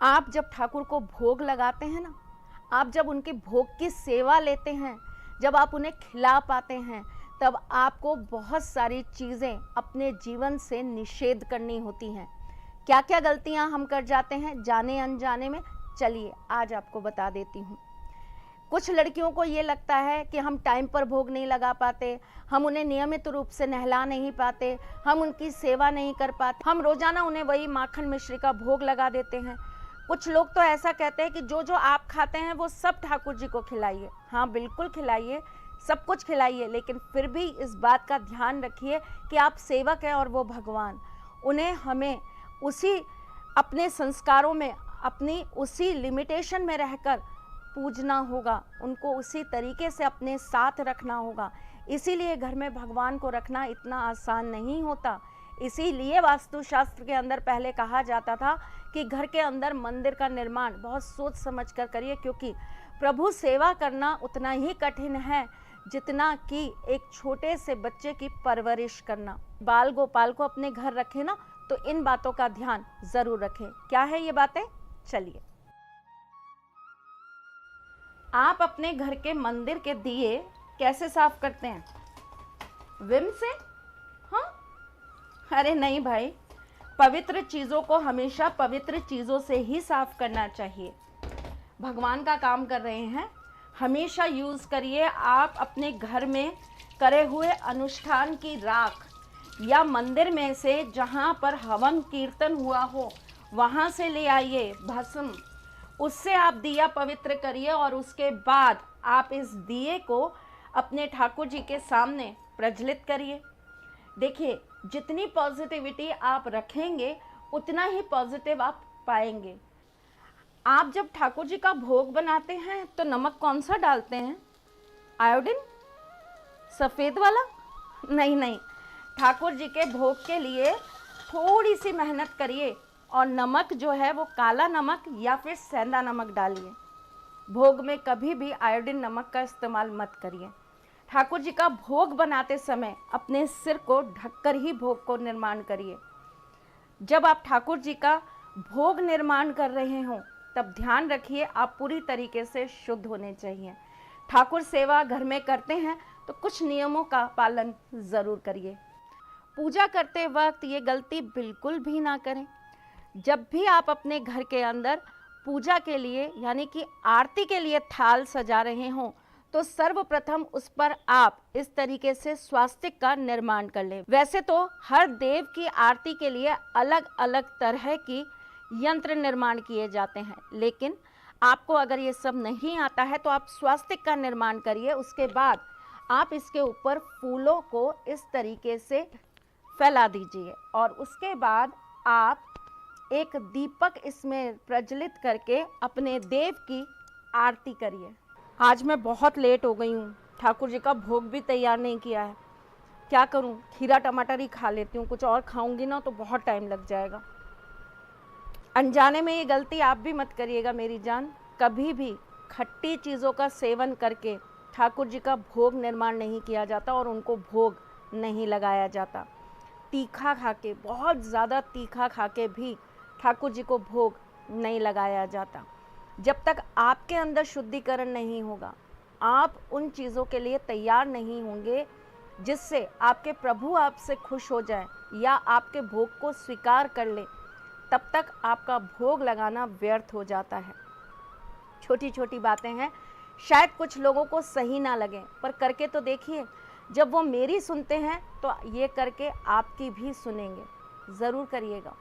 आप जब ठाकुर को भोग लगाते हैं ना, आप जब उनके भोग की सेवा लेते हैं, जब आप उन्हें खिला पाते हैं, तब आपको बहुत सारी चीज़ें अपने जीवन से निषेध करनी होती हैं। क्या क्या गलतियां हम कर जाते हैं जाने अनजाने में, चलिए आज आपको बता देती हूँ। कुछ लड़कियों को ये लगता है कि हम टाइम पर भोग नहीं लगा पाते, हम उन्हें नियमित रूप से नहला नहीं पाते, हम उनकी सेवा नहीं कर पाते, हम रोजाना उन्हें वही माखन मिश्री का भोग लगा देते हैं। कुछ लोग तो ऐसा कहते हैं कि जो जो आप खाते हैं वो सब ठाकुर जी को खिलाइए। हाँ बिल्कुल खिलाइए, सब कुछ खिलाइए, लेकिन फिर भी इस बात का ध्यान रखिए कि आप सेवक हैं और वो भगवान। उन्हें हमें उसी अपने संस्कारों में, अपनी उसी लिमिटेशन में रहकर पूजना होगा, उनको उसी तरीके से अपने साथ रखना होगा। इसीलिए घर में भगवान को रखना इतना आसान नहीं होता। इसीलिए वास्तुशास्त्र के अंदर पहले कहा जाता था कि घर के अंदर मंदिर का निर्माण बहुत सोच समझ कर करिए, क्योंकि प्रभु सेवा करना उतना ही कठिन है जितना कि एक छोटे से बच्चे की परवरिश करना। बाल गोपाल को अपने घर रखें ना, तो इन बातों का ध्यान जरूर रखें। क्या है ये बातें, चलिए। आप अपने घर के मंदिर के दिए कैसे साफ करते हैं? विम से? हाँ, अरे नहीं भाई, पवित्र चीज़ों को हमेशा पवित्र चीज़ों से ही साफ करना चाहिए। भगवान का काम कर रहे हैं, हमेशा यूज़ करिए। आप अपने घर में करे हुए अनुष्ठान की राख या मंदिर में से जहाँ पर हवन कीर्तन हुआ हो वहाँ से ले आइए भस्म, उससे आप दिया पवित्र करिए और उसके बाद आप इस दिए को अपने ठाकुर जी के सामने प्रज्वलित करिए। देखिए, जितनी पॉजिटिविटी आप रखेंगे उतना ही पॉजिटिव आप पाएंगे। आप जब ठाकुर जी का भोग बनाते हैं तो नमक कौन सा डालते हैं? आयोडीन? सफ़ेद वाला? नहीं नहीं, ठाकुर जी के भोग के लिए थोड़ी सी मेहनत करिए और नमक जो है वो काला नमक या फिर सेंधा नमक डालिए। भोग में कभी भी आयोडीन नमक का इस्तेमाल मत करिए। ठाकुर जी का भोग बनाते समय अपने सिर को ढककर ही भोग को निर्माण करिए। जब आप ठाकुर जी का भोग निर्माण कर रहे हों तब ध्यान रखिए आप पूरी तरीके से शुद्ध होने चाहिए। ठाकुर सेवा घर में करते हैं तो कुछ नियमों का पालन ज़रूर करिए। पूजा करते वक्त ये गलती बिल्कुल भी ना करें। जब भी आप अपने घर के अंदर पूजा के लिए यानी कि आरती के लिए थाल सजा रहे हों तो सर्वप्रथम उस पर आप इस तरीके से स्वास्तिक का निर्माण कर लें। वैसे तो हर देव की आरती के लिए अलग अलग तरह की यंत्र निर्माण किए जाते हैं, लेकिन आपको अगर ये सब नहीं आता है तो आप स्वास्तिक का निर्माण करिए। उसके बाद आप इसके ऊपर फूलों को इस तरीके से फैला दीजिए और उसके बाद आप एक दीपक इसमें प्रज्वलित करके अपने देव की आरती करिए। आज मैं बहुत लेट हो गई हूँ, ठाकुर जी का भोग भी तैयार नहीं किया है। क्या करूँ, खीरा टमाटर ही खा लेती हूँ, कुछ और खाऊंगी ना तो बहुत टाइम लग जाएगा। अनजाने में ये गलती आप भी मत करिएगा मेरी जान। कभी भी खट्टी चीज़ों का सेवन करके ठाकुर जी का भोग निर्माण नहीं किया जाता और उनको भोग नहीं लगाया जाता। तीखा खा के, बहुत ज़्यादा तीखा खा के भी ठाकुर जी को भोग नहीं लगाया जाता। जब तक आपके अंदर शुद्धिकरण नहीं होगा, आप उन चीज़ों के लिए तैयार नहीं होंगे जिससे आपके प्रभु आपसे खुश हो जाए या आपके भोग को स्वीकार कर ले, तब तक आपका भोग लगाना व्यर्थ हो जाता है। छोटी छोटी बातें हैं, शायद कुछ लोगों को सही ना लगे, पर करके तो देखिए। जब वो मेरी सुनते हैं तो ये करके आपकी भी सुनेंगे। ज़रूर करिएगा।